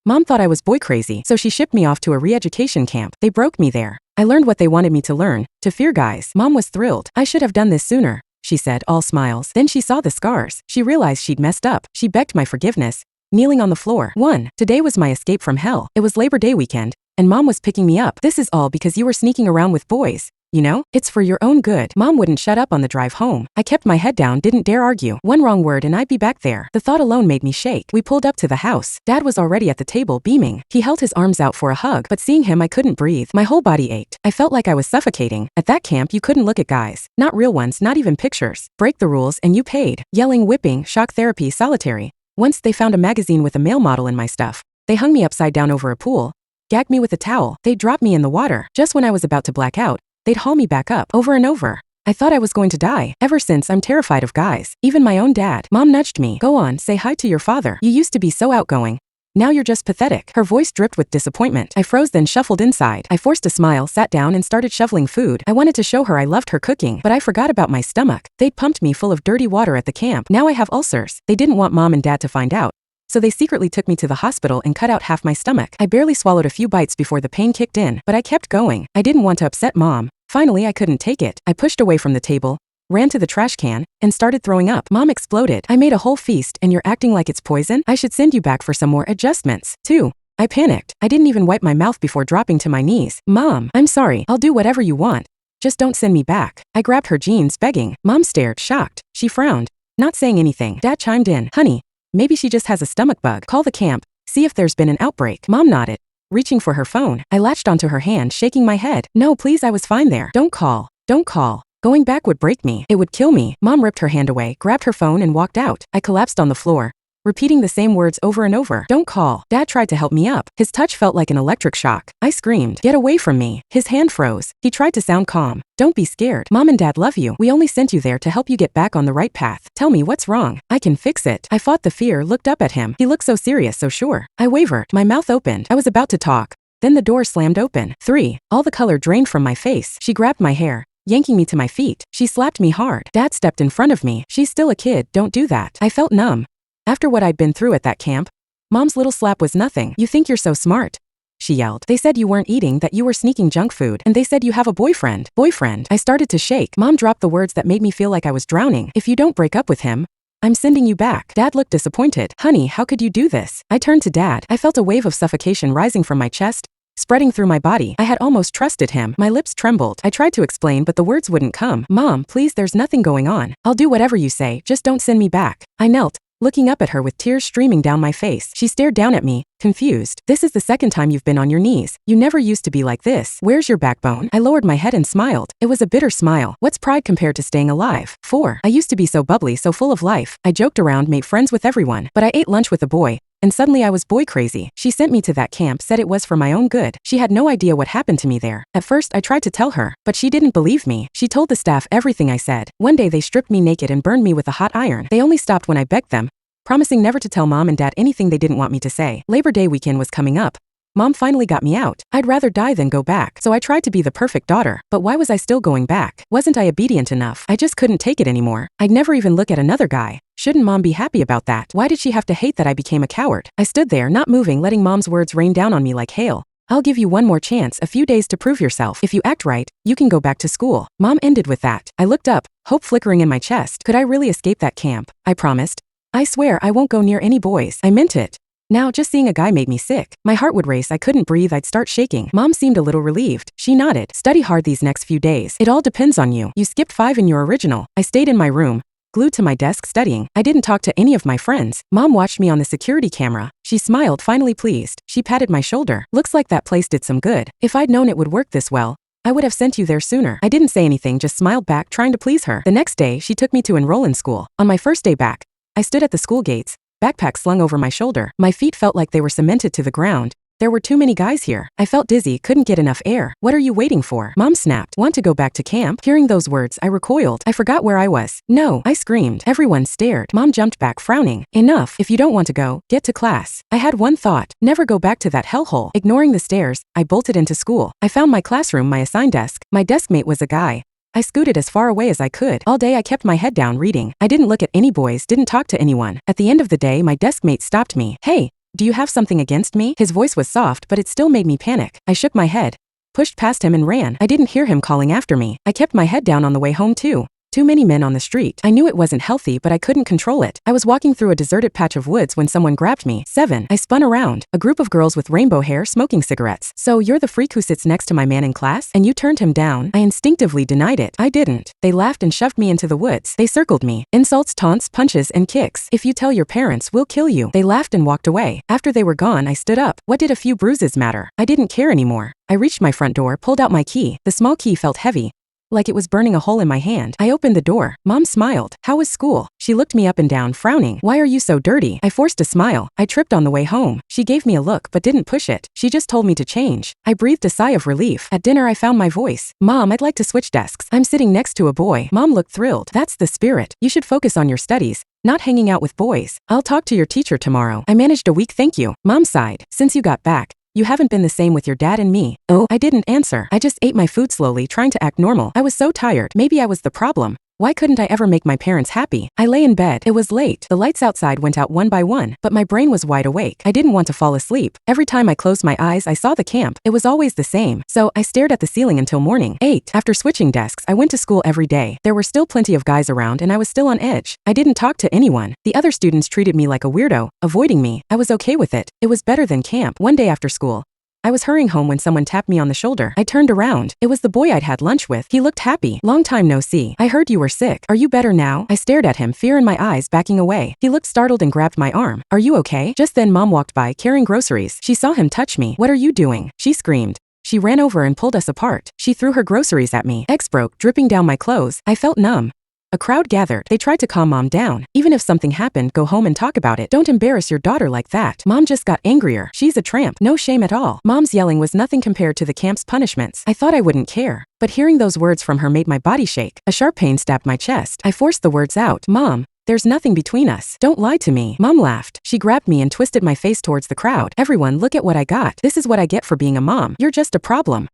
Mom thought I was boy crazy, so she shipped me off to a re-education camp. They broke me there. I learned what they wanted me to learn, to fear guys. Mom was thrilled. I should have done this sooner, she said, all smiles. Then she saw the scars. She realized she'd messed up. She begged my forgiveness, kneeling on the floor. 1. Today was my escape from hell. It was Labor Day weekend, and Mom was picking me up. This is all because you were sneaking around with boys. You know, it's for your own good. Mom wouldn't shut up on the drive home. I kept my head down, didn't dare argue. One wrong word and I'd be back there. The thought alone made me shake. We pulled up to the house. Dad was already at the table, beaming. He held his arms out for a hug, but seeing him I couldn't breathe. My whole body ached. I felt like I was suffocating. At that camp you couldn't look at guys. Not real ones, not even pictures. Break the rules and you paid. Yelling, whipping, shock therapy, solitary. Once they found a magazine with a male model in my stuff. They hung me upside down over a pool, gagged me with a towel. They dropped me in the water. Just when I was about to black out, they'd haul me back up, over and over. I thought I was going to die. Ever since, I'm terrified of guys. Even my own dad. Mom nudged me. Go on, say hi to your father. You used to be so outgoing. Now you're just pathetic. Her voice dripped with disappointment. I froze, then shuffled inside. I forced a smile, sat down, and started shoveling food. I wanted to show her I loved her cooking, but I forgot about my stomach. They'd pumped me full of dirty water at the camp. Now I have ulcers. They didn't want Mom and Dad to find out, so they secretly took me to the hospital and cut out half my stomach. I barely swallowed a few bites before the pain kicked in, but I kept going. I didn't want to upset Mom. Finally, I couldn't take it. I pushed away from the table, ran to the trash can, and started throwing up. Mom exploded. I made a whole feast, and you're acting like it's poison? I should send you back for some more adjustments. 2. I panicked. I didn't even wipe my mouth before dropping to my knees. Mom, I'm sorry. I'll do whatever you want. Just don't send me back. I grabbed her jeans, begging. Mom stared, shocked. She frowned, not saying anything. Dad chimed in. Honey, maybe she just has a stomach bug. Call the camp. See if there's been an outbreak. Mom nodded, reaching for her phone. I latched onto her hand, shaking my head. No, please, I was fine there. Don't call. Don't call. Going back would break me. It would kill me. Mom ripped her hand away, grabbed her phone, and walked out. I collapsed on the floor, repeating the same words over and over. Don't call. Dad tried to help me up. His touch felt like an electric shock. I screamed. Get away from me. His hand froze. He tried to sound calm. Don't be scared. Mom and Dad love you. We only sent you there to help you get back on the right path. Tell me what's wrong. I can fix it. I fought the fear, looked up at him. He looked so serious, so sure. I wavered. My mouth opened. I was about to talk. Then the door slammed open. 3. All the color drained from my face. She grabbed my hair, yanking me to my feet. She slapped me hard. Dad stepped in front of me. She's still a kid. Don't do that. I felt numb. After what I'd been through at that camp, Mom's little slap was nothing. You think you're so smart, she yelled. They said you weren't eating, that you were sneaking junk food, and they said you have a boyfriend. Boyfriend. I started to shake. Mom dropped the words that made me feel like I was drowning. If you don't break up with him, I'm sending you back. Dad looked disappointed. Honey, how could you do this? I turned to Dad. I felt a wave of suffocation rising from my chest, spreading through my body. I had almost trusted him. My lips trembled. I tried to explain, but the words wouldn't come. Mom, please, there's nothing going on. I'll do whatever you say. Just don't send me back. I knelt, looking up at her with tears streaming down my face. She stared down at me, confused. This is the second time you've been on your knees. You never used to be like this. Where's your backbone? I lowered my head and smiled. It was a bitter smile. What's pride compared to staying alive? 4. I used to be so bubbly, so full of life. I joked around, made friends with everyone. But I ate lunch with a boy, and suddenly I was boy crazy. She sent me to that camp, said it was for my own good. She had no idea what happened to me there. At first, I tried to tell her, but she didn't believe me. She told the staff everything I said. One day they stripped me naked and burned me with a hot iron. They only stopped when I begged them, promising never to tell Mom and Dad anything they didn't want me to say. Labor Day weekend was coming up. Mom finally got me out. I'd rather die than go back, so I tried to be the perfect daughter. But why was I still going back? Wasn't I obedient enough? I just couldn't take it anymore. I'd never even look at another guy. Shouldn't Mom be happy about that? Why did she have to hate that I became a coward? I stood there, not moving, letting Mom's words rain down on me like hail. I'll give you one more chance, a few days to prove yourself. If you act right, you can go back to school. Mom ended with that. I looked up, hope flickering in my chest. Could I really escape that camp? I promised. I swear I won't go near any boys. I meant it. Now, just seeing a guy made me sick. My heart would race, I couldn't breathe, I'd start shaking. Mom seemed a little relieved. She nodded. Study hard these next few days. It all depends on you. You skipped 5 in your original. I stayed in my room, glued to my desk studying. I didn't talk to any of my friends. Mom watched me on the security camera. She smiled, finally pleased. She patted my shoulder. Looks like that place did some good. If I'd known it would work this well, I would have sent you there sooner. I didn't say anything, just smiled back, trying to please her. The next day, she took me to enroll in school. On my first day back, I stood at the school gates, backpack slung over my shoulder. My feet felt like they were cemented to the ground. There were too many guys here. I felt dizzy, couldn't get enough air. What are you waiting for? Mom snapped. Want to go back to camp? Hearing those words, I recoiled. I forgot where I was. No, I screamed. Everyone stared. Mom jumped back, frowning. Enough. If you don't want to go, get to class. I had one thought. Never go back to that hellhole. Ignoring the stares, I bolted into school. I found my classroom, my assigned desk. My deskmate was a guy. I scooted as far away as I could. All day I kept my head down reading. I didn't look at any boys, didn't talk to anyone. At the end of the day, my deskmate stopped me. Hey, Do you have something against me? His voice was soft, but it still made me panic. I shook my head, pushed past him and ran. I didn't hear him calling after me. I kept my head down on the way home too. Too many men on the street. I knew it wasn't healthy, but I couldn't control it. I was walking through a deserted patch of woods when someone grabbed me. 7. I spun around. A group of girls with rainbow hair smoking cigarettes. So you're the freak who sits next to my man in class? And you turned him down? I instinctively denied it. I didn't. They laughed and shoved me into the woods. They circled me. Insults, taunts, punches, and kicks. If you tell your parents, we'll kill you. They laughed and walked away. After they were gone, I stood up. What did a few bruises matter? I didn't care anymore. I reached my front door, pulled out my key. The small key felt heavy, like it was burning a hole in my hand. I opened the door. Mom smiled. How was school? She looked me up and down, frowning. Why are you so dirty? I forced a smile. I tripped on the way home. She gave me a look but didn't push it. She just told me to change. I breathed a sigh of relief. At dinner I found my voice. Mom, I'd like to switch desks. I'm sitting next to a boy. Mom looked thrilled. That's the spirit. You should focus on your studies, not hanging out with boys. I'll talk to your teacher tomorrow. I managed a weak thank you. Mom sighed. Since you got back, you haven't been the same with your dad and me. Oh, I didn't answer. I just ate my food slowly, trying to act normal. I was so tired. Maybe I was the problem. Why couldn't I ever make my parents happy? I lay in bed. It was late. The lights outside went out one by one, but my brain was wide awake. I didn't want to fall asleep. Every time I closed my eyes, I saw the camp. It was always the same. So I stared at the ceiling until morning. 8. After switching desks, I went to school every day. There were still plenty of guys around and I was still on edge. I didn't talk to anyone. The other students treated me like a weirdo, avoiding me. I was okay with it. It was better than camp. One day after school, I was hurrying home when someone tapped me on the shoulder. I turned around. It was the boy I'd had lunch with. He looked happy. Long time no see. I heard you were sick. Are you better now? I stared at him, fear in my eyes, backing away. He looked startled and grabbed my arm. Are you okay? Just then Mom walked by, carrying groceries. She saw him touch me. What are you doing? She screamed. She ran over and pulled us apart. She threw her groceries at me. Eggs broke, dripping down my clothes. I felt numb. A crowd gathered. They tried to calm Mom down. Even if something happened, go home and talk about it. Don't embarrass your daughter like that. Mom just got angrier. She's a tramp. No shame at all. Mom's yelling was nothing compared to the camp's punishments. I thought I wouldn't care, but hearing those words from her made my body shake. A sharp pain stabbed my chest. I forced the words out. Mom, there's nothing between us. Don't lie to me. Mom laughed. She grabbed me and twisted my face towards the crowd. Everyone, look at what I got. This is what I get for being a mom. You're just a problem.